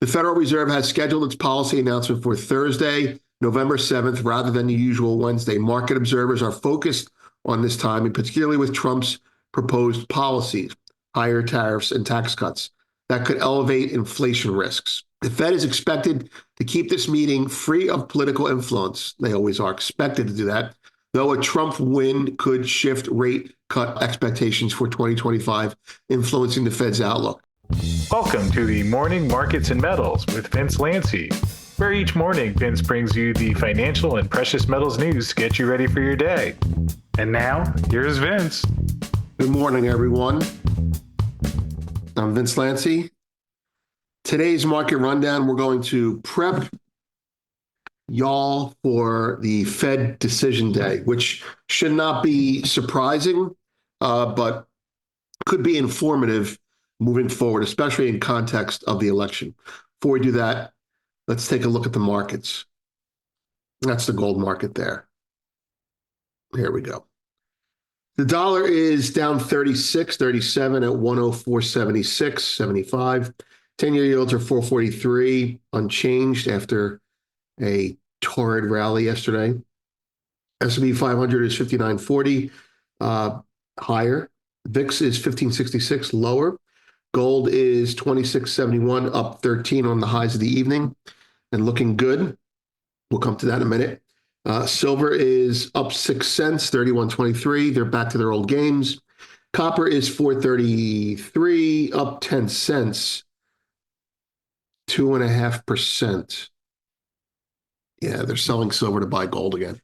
The Federal Reserve has scheduled its policy announcement for Thursday, November 7th, rather than the usual Wednesday. Market observers are focused on this time, and particularly with Trump's proposed policies, higher tariffs and tax cuts that could elevate inflation risks. The Fed is expected to keep this meeting free of political influence. They always are expected to do that, though a Trump win could shift rate cut expectations for 2025, influencing the Fed's outlook. Welcome to the Morning Markets and Metals with Vince Lanci, where each morning Vince brings you the financial and precious metals news to get you ready for your day. And now, here's Vince. Good morning, everyone. I'm Vince Lanci. Today's market rundown, we're going to prep y'all for the Fed decision day, which should not be surprising, but could be informative moving forward, especially in context of the election. Before we do that, let's take a look at the markets. That's the gold market there. Here we go. The dollar is down 36.37 at 104.76.75. 10-year yields are 4.43, unchanged after a torrid rally yesterday. S&P 500 is 59.40, higher. VIX is 15.66, lower. Gold is 26.71, up 13 on the highs of the evening and looking good. We'll come to that in a minute. Silver is up 6 cents, 31.23. They're back to their old games. Copper is 4.33, up 10 cents, 2.5%. Yeah, they're selling silver to buy gold again.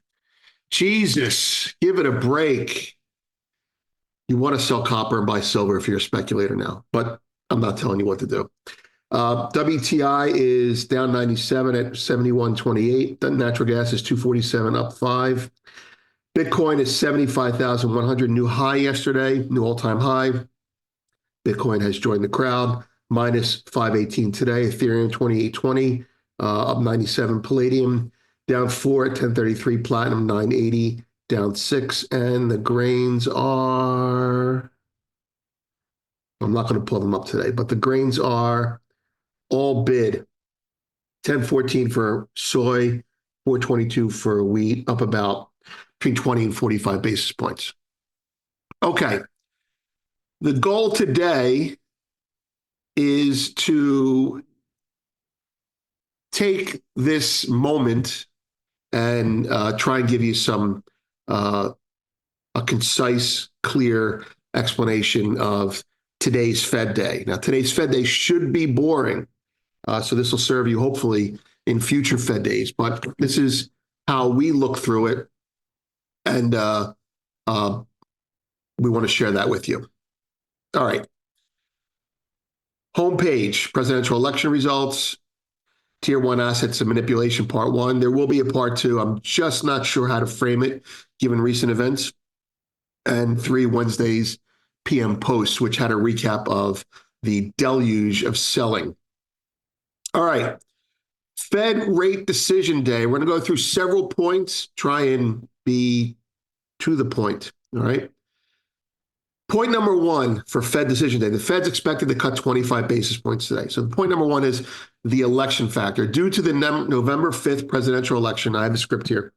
Jesus, give it a break. You want to sell copper and buy silver if you're a speculator now, but I'm not telling you what to do. WTI is down 97 at 71.28. The natural gas is 247, up 5. Bitcoin is 75,100, new high yesterday, new all-time high. Bitcoin has joined the crowd, minus 518 today. Ethereum 2820, up 97. Palladium down 4 at 1033. Platinum 980. Down 6, and the grains are, I'm not going to pull them up today, but the grains are all bid. 1014 for soy, 422 for wheat, up about between 20 and 45 basis points. Okay. The goal today is to take this moment and try and give you some a concise, clear explanation of today's Fed day. Now, today's Fed day should be boring, so this will serve you hopefully in future Fed days, but this is how we look through it, and we want to share that with you. All right. Homepage, presidential election results, Tier 1 assets and manipulation, part 1. There will be a part 2. I'm just not sure how to frame it, given recent events. And 3, Wednesday's PM Post, which had a recap of the deluge of selling. All right. Fed rate decision day. We're going to go through several points, try and be to the point. All right. Point number 1 for Fed decision day. The Fed's expected to cut 25 basis points today. So point number 1 is the election factor. Due to the November 5th presidential election, I have a script here.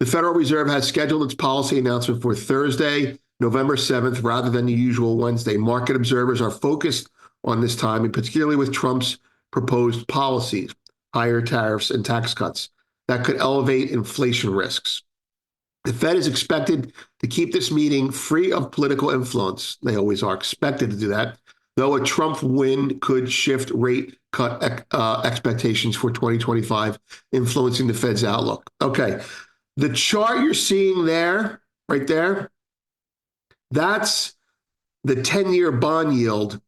The Federal Reserve has scheduled its policy announcement for Thursday, November 7th, rather than the usual Wednesday. Market observers are focused on this time, and particularly with Trump's proposed policies, higher tariffs and tax cuts that could elevate inflation risks. The Fed is expected to keep this meeting free of political influence. They always are expected to do that, though a Trump win could shift rate cut expectations for 2025, influencing the Fed's outlook. Okay, the chart you're seeing there, right there, that's the 10-year bond yield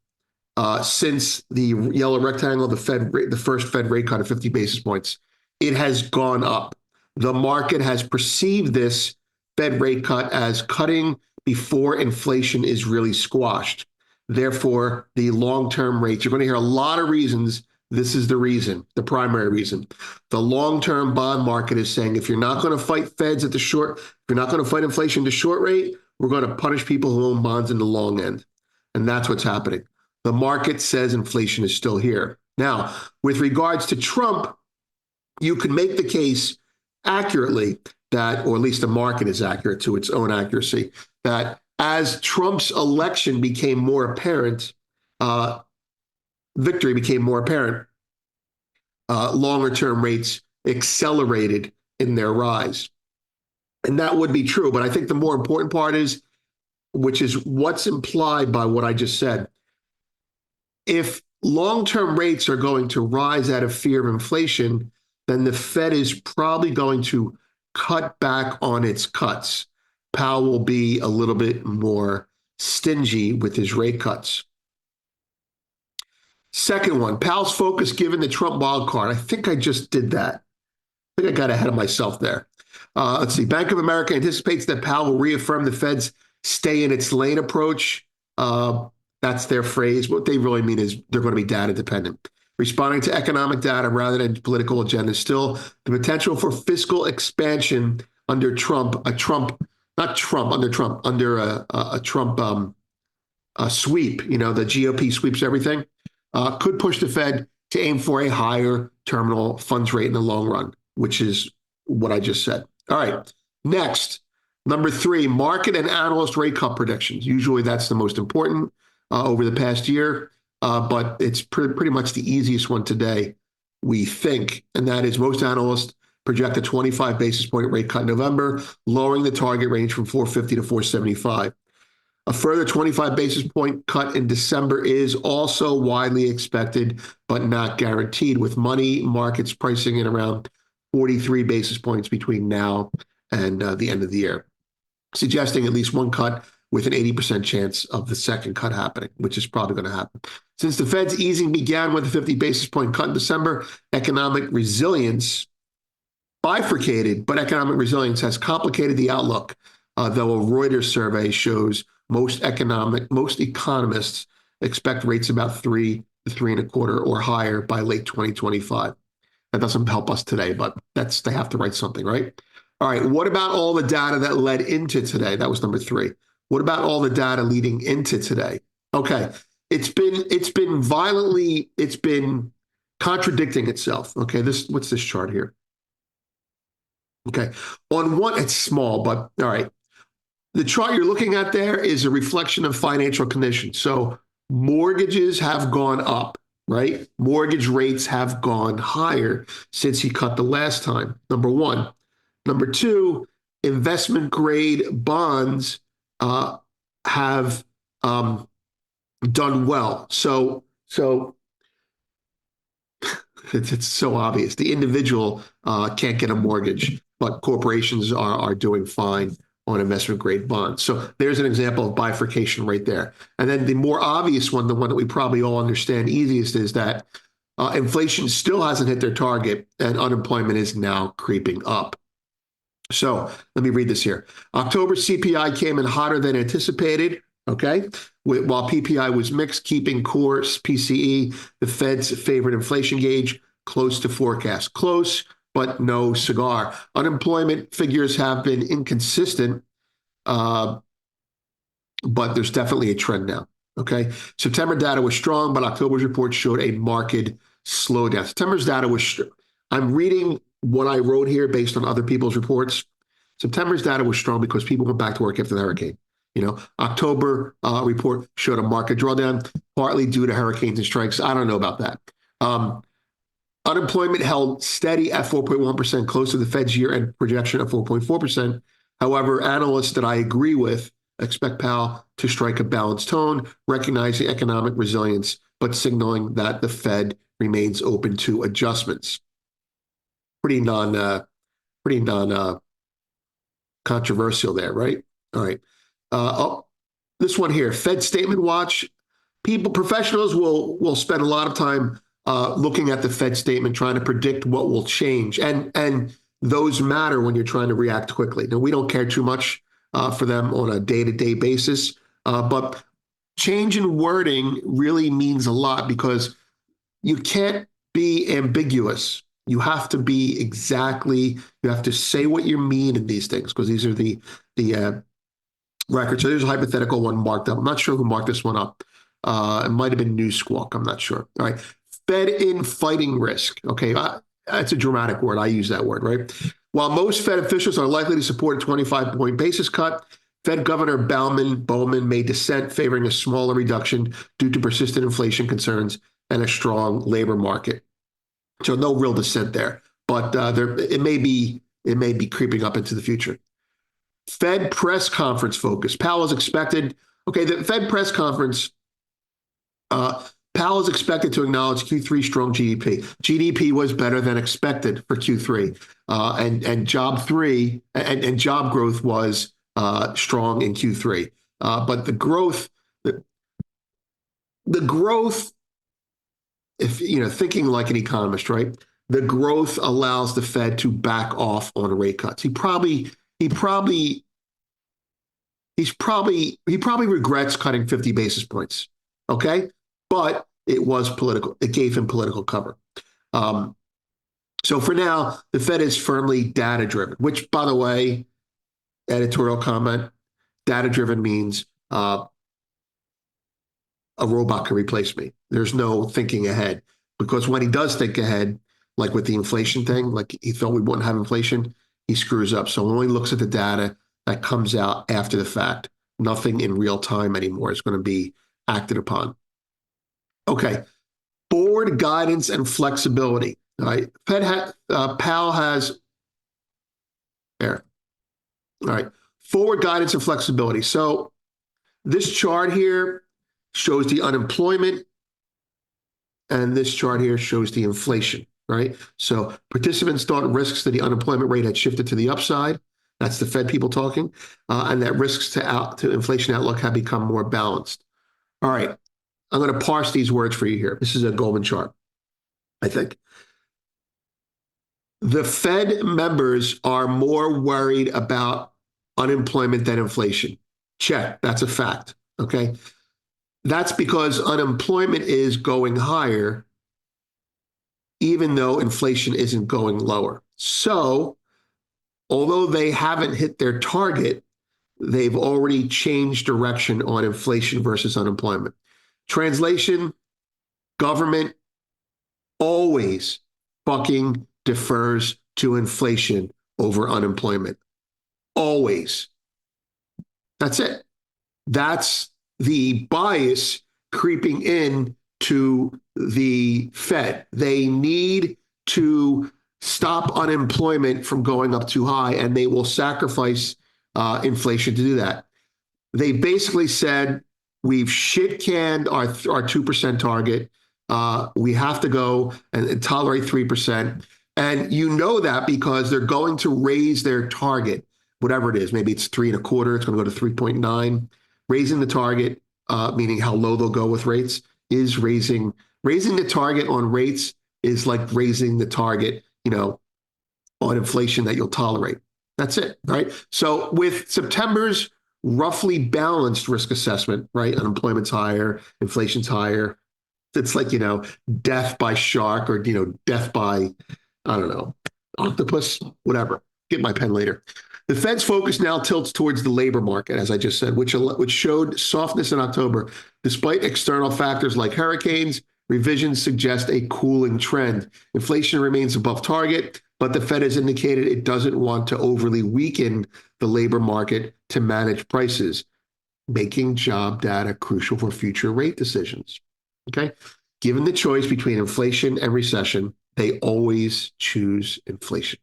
since the yellow rectangle, the first Fed rate cut of 50 basis points. It has gone up. The market has perceived this Fed rate cut as cutting before inflation is really squashed. Therefore, the long-term rates, you're going to hear a lot of reasons. This is the reason, the primary reason. The long-term bond market is saying, if you're not going to fight Feds at the short, if you're not going to fight inflation at the short rate, we're going to punish people who own bonds in the long end. And that's what's happening. The market says inflation is still here. Now, with regards to Trump, you can make the case accurately that, or at least the market is accurate to its own accuracy, that as Trump's election became more apparent, victory became more apparent, longer term rates accelerated in their rise. And that would be true. But I think the more important part is, which is what's implied by what I just said. If long-term rates are going to rise out of fear of inflation, then the Fed is probably going to cut back on its cuts. Powell will be a little bit more stingy with his rate cuts. Second one, Powell's focus given the Trump wild card. I think I just did that. I think I got ahead of myself there. Let's see. Bank of America anticipates that Powell will reaffirm the Fed's stay in its lane approach. That's their phrase. What they really mean is they're going to be data dependent. Responding to economic data rather than political agenda. Still, the potential for fiscal expansion under Trump, under a Trump sweep, the GOP sweeps everything, could push the Fed to aim for a higher terminal funds rate in the long run, which is what I just said. All right, next, number 3, market and analyst rate cut predictions. Usually that's the most important over the past year, but it's pretty much the easiest one today, we think, and that is most analysts project a 25 basis point rate cut in November, lowering the target range from 450 to 475. A further 25 basis point cut in December is also widely expected, but not guaranteed, with money markets pricing in around 43 basis points between now and the end of the year, suggesting at least one cut with an 80% chance of the second cut happening, which is probably going to happen. Since the Fed's easing began with a 50 basis point cut in December, economic resilience bifurcated, but economic resilience has complicated the outlook, though a Reuters survey shows most economists expect rates about 3 to 3.25 or higher by late 2025. That doesn't help us today, but they have to write something, right? All right, what about all the data that led into today? That was number 3. What about all the data leading into today? Okay, it's been contradicting itself. Okay, what's this chart here? Okay, on one, it's small, but all right. The chart you're looking at there is a reflection of financial conditions. So mortgages have gone up, right? Mortgage rates have gone higher since he cut the last time, number 1. Number 2, investment grade bonds have done well. So it's so obvious. The individual can't get a mortgage, but corporations are doing fine on investment grade bonds. So there's an example of bifurcation right there. And then the more obvious one, the one that we probably all understand easiest, is that inflation still hasn't hit their target and unemployment is now creeping up. So let me read this here. October CPI came in hotter than anticipated, okay? While PPI was mixed, keeping core PCE, the Fed's favorite inflation gauge, close to forecast. Close, but no cigar. Unemployment figures have been inconsistent, but there's definitely a trend now, okay? September data was strong, but October's report showed a marked slowdown. September's data was, I'm reading what I wrote here based on other people's reports. September's data was strong because people went back to work after the hurricane. October report showed a market drawdown, partly due to hurricanes and strikes. I don't know about that. Unemployment held steady at 4.1%, close to the Fed's year-end projection of 4.4%. However, analysts that I agree with expect Powell to strike a balanced tone, recognizing economic resilience, but signaling that the Fed remains open to adjustments. Pretty non-controversial there, right? All right. This one here, Fed Statement Watch. Professionals will spend a lot of time looking at the Fed statement, trying to predict what will change. And those matter when you're trying to react quickly. Now, we don't care too much for them on a day-to-day basis, but change in wording really means a lot because you can't be ambiguous. You have to be you have to say what you mean in these things, because these are the records. So there's a hypothetical one marked up. I'm not sure who marked this one up. It might have been News Squawk. I'm not sure. All right. Fed in fighting risk. Okay, that's a dramatic word. I use that word, right? While most Fed officials are likely to support a 25-point basis cut, Fed Governor Bowman may dissent, favoring a smaller reduction due to persistent inflation concerns and a strong labor market. So no real dissent there, but it may be creeping up into the future. Fed press conference focus. Powell is expected. Okay, the Fed press conference. Powell is expected to acknowledge Q3 strong GDP. GDP was better than expected for Q3, and job growth was strong in Q3. But the growth, if thinking like an economist, right? The growth allows the Fed to back off on rate cuts. He probably regrets cutting 50 basis points. Okay, but it was political. It gave him political cover. So for now, the Fed is firmly data-driven, which, by the way, editorial comment, data-driven means a robot can replace me. There's no thinking ahead, because when he does think ahead, like with the inflation thing, like he thought we wouldn't have inflation, he screws up. So when he looks at the data that comes out after the fact, nothing in real time anymore is going to be acted upon. Okay, forward guidance and flexibility. All right, Powell has there. All right, forward guidance and flexibility. So this chart here shows the unemployment, and this chart here shows the inflation. Right. So participants thought risks to the unemployment rate had shifted to the upside. That's the Fed people talking, and that risks to inflation outlook have become more balanced. All right. I'm going to parse these words for you here. This is a Goldman chart, I think. The Fed members are more worried about unemployment than inflation. Check. That's a fact. Okay. That's because unemployment is going higher, even though inflation isn't going lower. So, although they haven't hit their target, they've already changed direction on inflation versus unemployment. Translation, government always fucking defers to inflation over unemployment. Always. That's it. That's the bias creeping in to the Fed. They need to stop unemployment from going up too high, and they will sacrifice inflation to do that. They basically said, we've shit canned our 2% target. We have to go and tolerate 3%. And you know that because they're going to raise their target, whatever it is. Maybe it's 3.25. It's going to go to 3.9. Raising the target, meaning how low they'll go with rates, is raising the target on rates is like raising the target, on inflation that you'll tolerate. That's it, right? So with September's roughly balanced risk assessment, right? Unemployment's higher, inflation's higher. It's like, death by shark or, death by, I don't know, octopus, whatever. Get my pen later. The Fed's focus now tilts towards the labor market, as I just said, which showed softness in October. Despite external factors like hurricanes, revisions suggest a cooling trend. Inflation remains above target, but the Fed has indicated it doesn't want to overly weaken the labor market to manage prices, making job data crucial for future rate decisions. Okay? Given the choice between inflation and recession, they always choose inflation.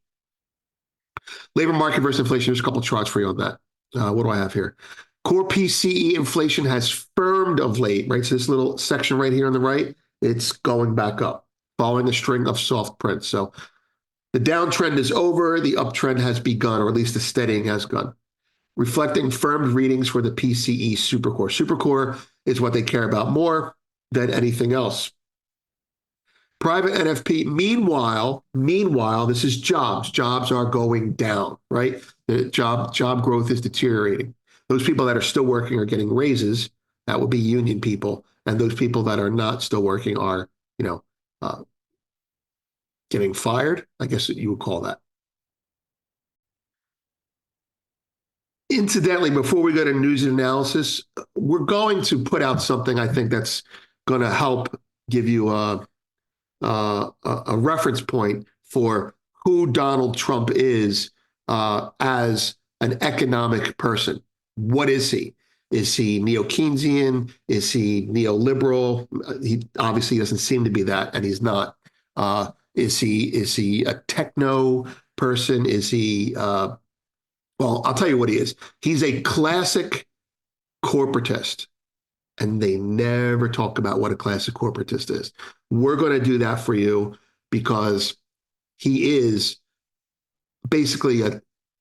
Labor market versus inflation. There's a couple of charts for you on that. What do I have here? Core PCE inflation has firmed of late, right? So this little section right here on the right, it's going back up, following a string of soft prints. So the downtrend is over, the uptrend has begun, or at least the steadying has begun, reflecting firmed readings for the PCE supercore. Supercore is what they care about more than anything else. Private NFP, meanwhile, this is jobs. Jobs are going down, right? The job growth is deteriorating. Those people that are still working are getting raises. That would be union people. And those people that are not still working are, getting fired, I guess you would call that. Incidentally, before we go to news and analysis, we're going to put out something I think that's going to help give you a reference point for who Donald Trump is as an economic person. What is he? Is he neo-Keynesian? Is he neoliberal? He obviously doesn't seem to be that, and he's not. Is he a techno person? Is he? Well, I'll tell you what he is. He's a classic corporatist, and they never talk about what a classic corporatist is. We're going to do that for you because he is basically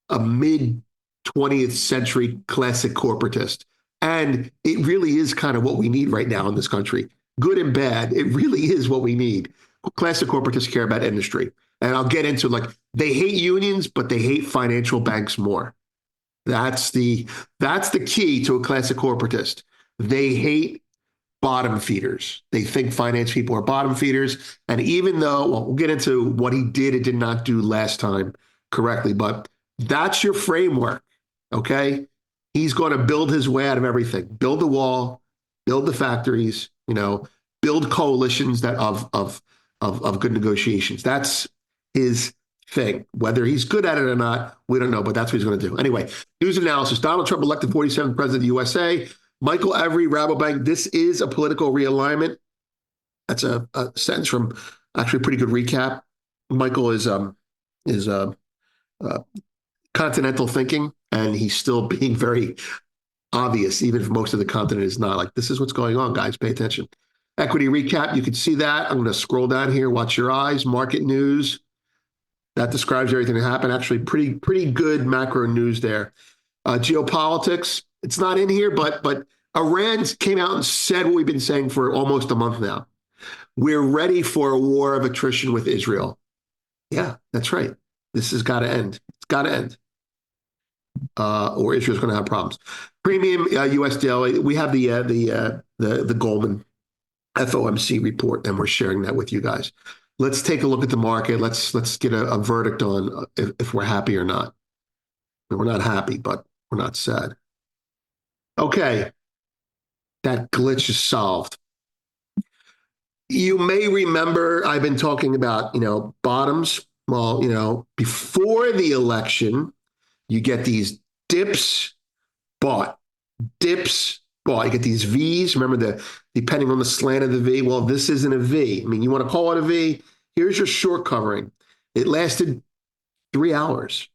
a mid 20th century classic corporatist. And it really is kind of what we need right now in this country. Good and bad, it really is what we need. Classic corporatists care about industry. And I'll get into like they hate unions, but they hate financial banks more. That's the key to a classic corporatist. They hate bottom feeders. They think finance people are bottom feeders. And even though, well, we'll get into what he did and did not do last time correctly, but that's your framework. Okay. He's going to build his way out of everything, build the wall, build the factories, build coalitions that of good negotiations. That's his thing. Whether he's good at it or not, we don't know, but that's what he's going to do. Anyway, news analysis. Donald Trump elected 47th president of the USA. Michael Every, Rabobank. This is a political realignment. That's a sentence from actually a pretty good recap. Michael is continental thinking, and he's still being very obvious, even if most of the continent is not. Like, this is what's going on, guys. Pay attention. Equity recap. You can see that. I'm going to scroll down here. Watch your eyes. Market news. That describes everything that happened. Actually, pretty good macro news there. Geopolitics. It's not in here, but Iran came out and said what we've been saying for almost a month now. We're ready for a war of attrition with Israel. Yeah, that's right. This has got to end. It's got to end. Or Israel's going to have problems. Premium U.S. daily. We have the Goldman FOMC report, and we're sharing that with you guys. Let's take a look at the market. Let's get a verdict on if we're happy or not. We're not happy, but we're not sad. Okay, that glitch is solved. You may remember I've been talking about bottoms. Well, before the election, you get these dips bought. You get these V's. Remember, depending on the slant of the V. Well, this isn't a V. I mean, you want to call it a V? Here's your short covering. It lasted 3 hours,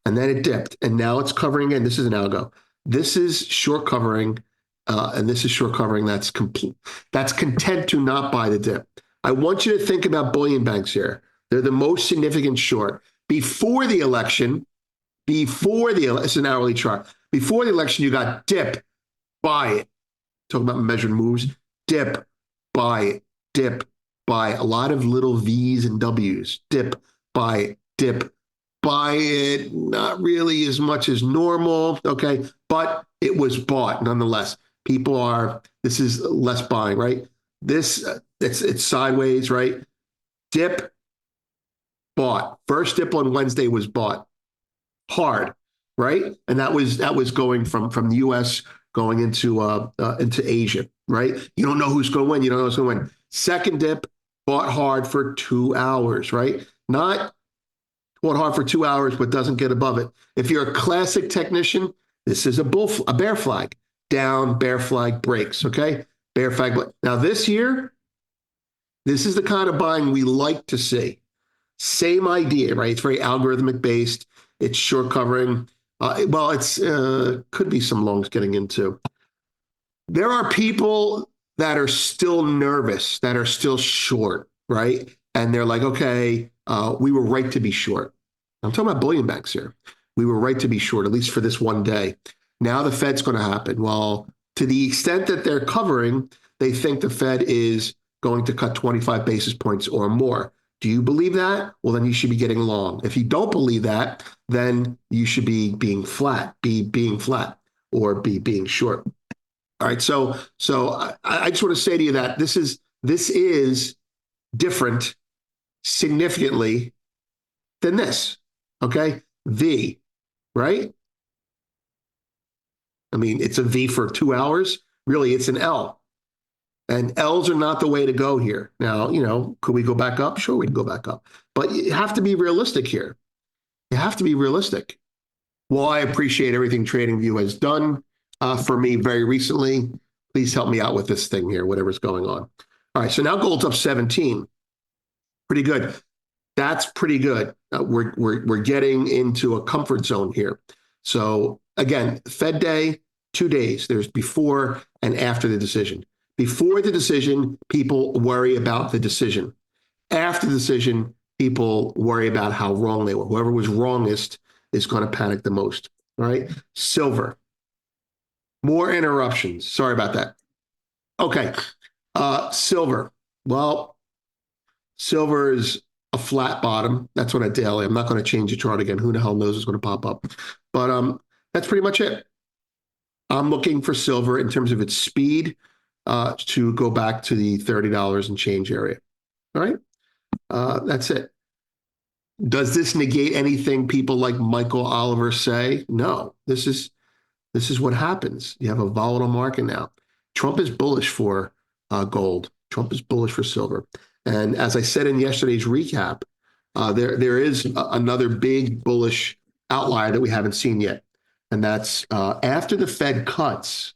and then it dipped, and now it's covering again. This is an algo. This is short covering, and this is short covering. That's complete. That's content to not buy the dip. I want you to think about bullion banks here. They're the most significant short. Before the election, it's an hourly chart. Before the election, you got dip, buy it. Talking about measured moves, dip, buy it, dip, buy it. A lot of little V's and W's, dip, buy it, dip, buy it. Not really as much as normal, okay? But it was bought nonetheless. This is less buying, right? It's sideways, right? Dip, bought. First dip on Wednesday was bought. Hard, right? And that was going from the U.S. going into Asia, right? You don't know who's going to win. You don't know who's going to win. Second dip, bought hard for 2 hours, right? Not bought hard for 2 hours, but doesn't get above it. If you're a classic technician, this is a bear flag. Down, bear flag, breaks, okay? Bear flag. Now this here, this is the kind of buying we like to see. Same idea, right? It's very algorithmic based. It's short covering. It's could be some longs getting into. There are people that are still nervous, that are still short, right? And they're like, okay, we were right to be short. I'm talking about bullion banks here. We were right to be short, at least for this one day. Now the Fed's going to happen. Well, to the extent that they're covering, they think the Fed is going to cut 25 basis points or more. Do you believe that? Well, then you should be getting long. If you don't believe that, then you should be being flat, or being short. All right. So I just want to say to you that this is different significantly than this. Okay. V, right? I mean, it's a V for 2 hours. Really, it's an L. And L's are not the way to go here. Now, could we go back up? Sure, we can go back up. But you have to be realistic here. You have to be realistic. Well, I appreciate everything TradingView has done for me very recently. Please help me out with this thing here, whatever's going on. All right, so now gold's up 17. Pretty good. That's pretty good. We're getting into a comfort zone here. So again, Fed day, 2 days. There's before and after the decision. Before the decision, people worry about the decision. After the decision, people worry about how wrong they were. Whoever was wrongest is going to panic the most. All right. Silver. More interruptions. Sorry about that. Okay. Silver. Well, silver is a flat bottom. That's what I daily. I'm not going to change the chart again. Who the hell knows what's going to pop up? But that's pretty much it. I'm looking for silver in terms of its speed to go back to the $30 and change area. All right. That's it. Does this negate anything people like Michael Oliver say? No. This is what happens. You have a volatile market now. Trump is bullish for gold. Trump is bullish for silver. And as I said in yesterday's recap, there is another big bullish outlier that we haven't seen yet. And that's after the Fed cuts,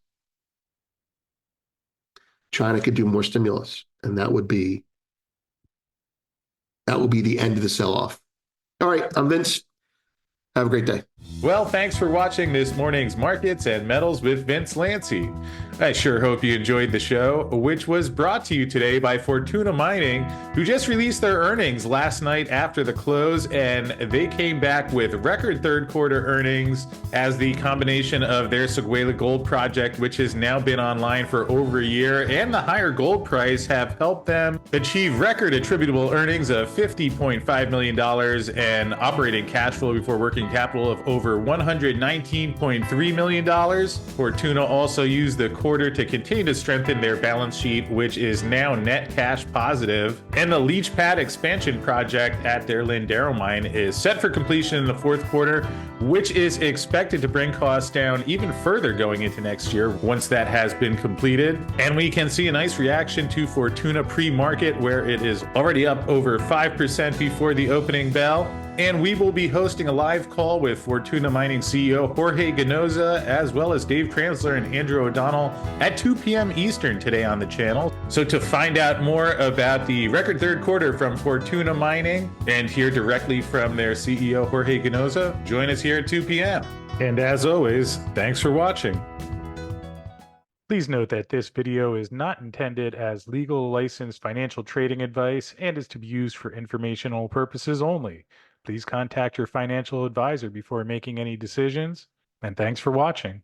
China could do more stimulus. And that would be the end of the sell-off. All right, I'm Vince. Have a great day. Well, thanks for watching this morning's Markets and Metals with Vince Lanci. I sure hope you enjoyed the show, which was brought to you today by Fortuna Mining, who just released their earnings last night after the close, and they came back with record third quarter earnings as the combination of their Seguela Gold project, which has now been online for over a year, and the higher gold price have helped them achieve record attributable earnings of $50.5 million and operating cash flow before working capital of over $119.3 million. Fortuna also used the quarter to continue to strengthen their balance sheet, which is now net cash positive. And the leach pad expansion project at their Lindero mine is set for completion in the fourth quarter, which is expected to bring costs down even further going into next year once that has been completed. And we can see a nice reaction to Fortuna pre-market, where it is already up over 5% before the opening bell. And we will be hosting a live call with Fortuna Mining CEO Jorge Ganoza, as well as Dave Transler and Andrew O'Donnell at 2 p.m. Eastern today on the channel. So to find out more about the record third quarter from Fortuna Mining and hear directly from their CEO Jorge Ganoza, join us here at 2 p.m. And as always, thanks for watching. Please note that this video is not intended as legal licensed financial trading advice and is to be used for informational purposes only. Please contact your financial advisor before making any decisions, and thanks for watching.